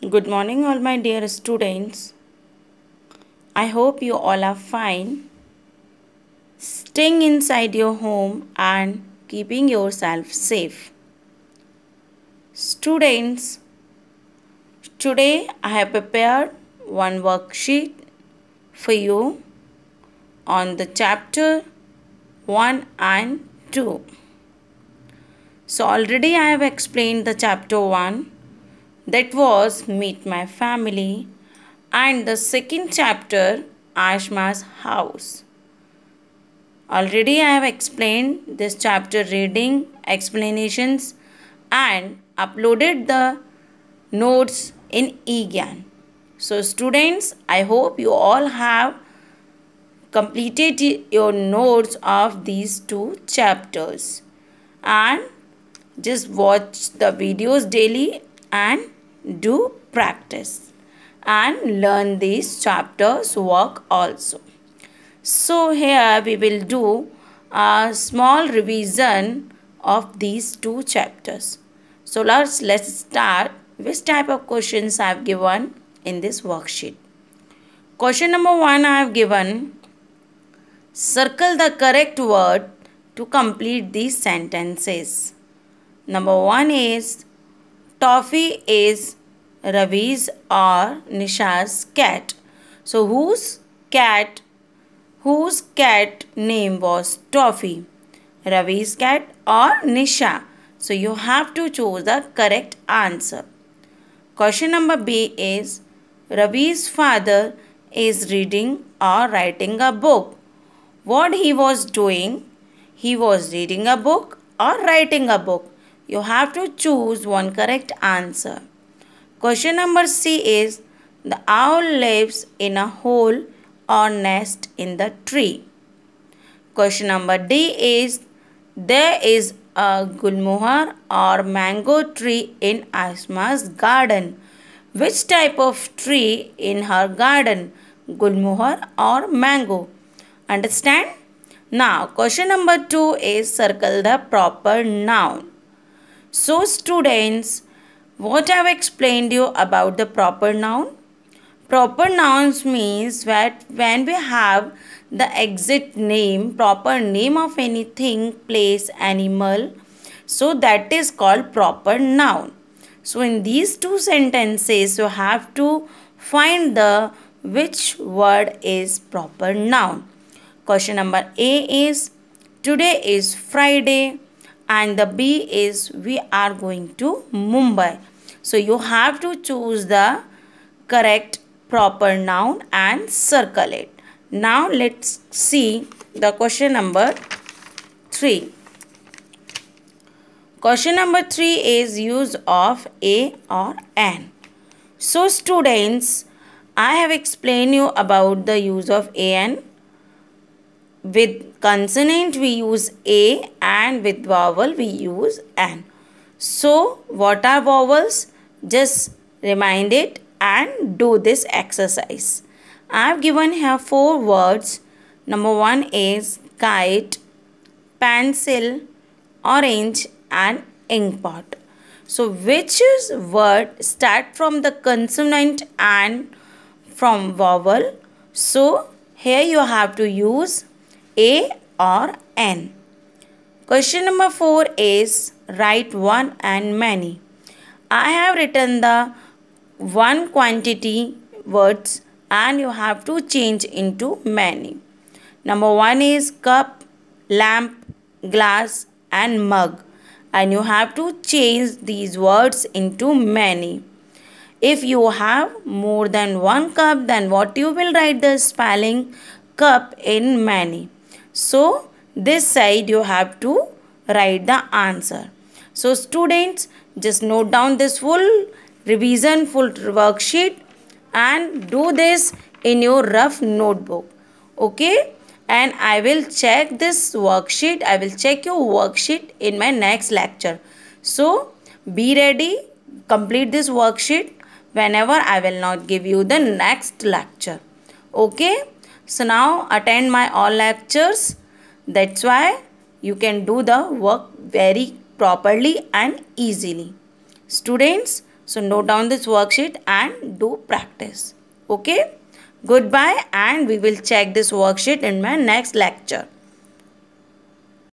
Good morning, all my dear students. I hope you all are fine, staying inside your home and keeping yourself safe. Students, today I have prepared one worksheet for you on the chapter 1 and 2. So, already I have explained the chapter 1, that was Meet My Family, and the second chapter, Ashma's House. Already I have explained this chapter reading, explanations and uploaded the notes in eGyan. So students, I hope you all have completed your notes of these two chapters and just watch the videos daily and do practice and learn these chapters work also. So here we will do a small revision of these two chapters. So let's start. Which type of questions I have given in this worksheet? Question number 1 I have given. Circle the correct word to complete these sentences. Number 1 is Toffee is Ravi's or Nisha's cat. So whose cat name was Toffee? Ravi's cat or Nisha? So you have to choose the correct answer. Question number B is Ravi's father is reading or writing a book. What he was doing? He was reading a book or writing a book. You have to choose one correct answer. Question number C is the owl lives in a hole or nest in the tree. Question number D is there is a gulmohar or mango tree in Asma's garden. Which type of tree in her garden? Gulmohar or mango? Understand? Now question number 2 is circle the proper noun. So students, what I have explained you about the proper noun? Proper nouns means that when we have the exact name, proper name of anything, place, animal, so that is called proper noun. So in these two sentences, you have to find the which word is proper noun. Question number A is today is Friday and the B is we are going to Mumbai. So you have to choose the correct proper noun and circle it. Now let's see the question number 3. Question number 3 is use of a or an. So students, I have explained you about the use of an. With consonant we use a and with vowel we use an. So what are vowels? Just remind it and do this exercise. I have given here 4 words. Number 1 is kite, pencil, orange and inkpot. So which is word start from the consonant and from vowel? So here you have to use a or an. Question number 4 is write one and many. I have written the one quantity words and you have to change into many. Number 1 is cup, lamp, glass and mug. And you have to change these words into many. If you have more than one cup, then what you will write the spelling cup in many. So this side you have to write the answer. So students, just note down this full revision, full worksheet and do this in your rough notebook. Okay? And I will check this worksheet. I will check your worksheet in my next lecture. So be ready. Complete this worksheet whenever I will not give you the next lecture. Okay? So now attend my all lectures. That's why you can do the work very properly and easily. Students, So note down this worksheet and do practice. Okay. Goodbye, and we will check this worksheet in my next lecture.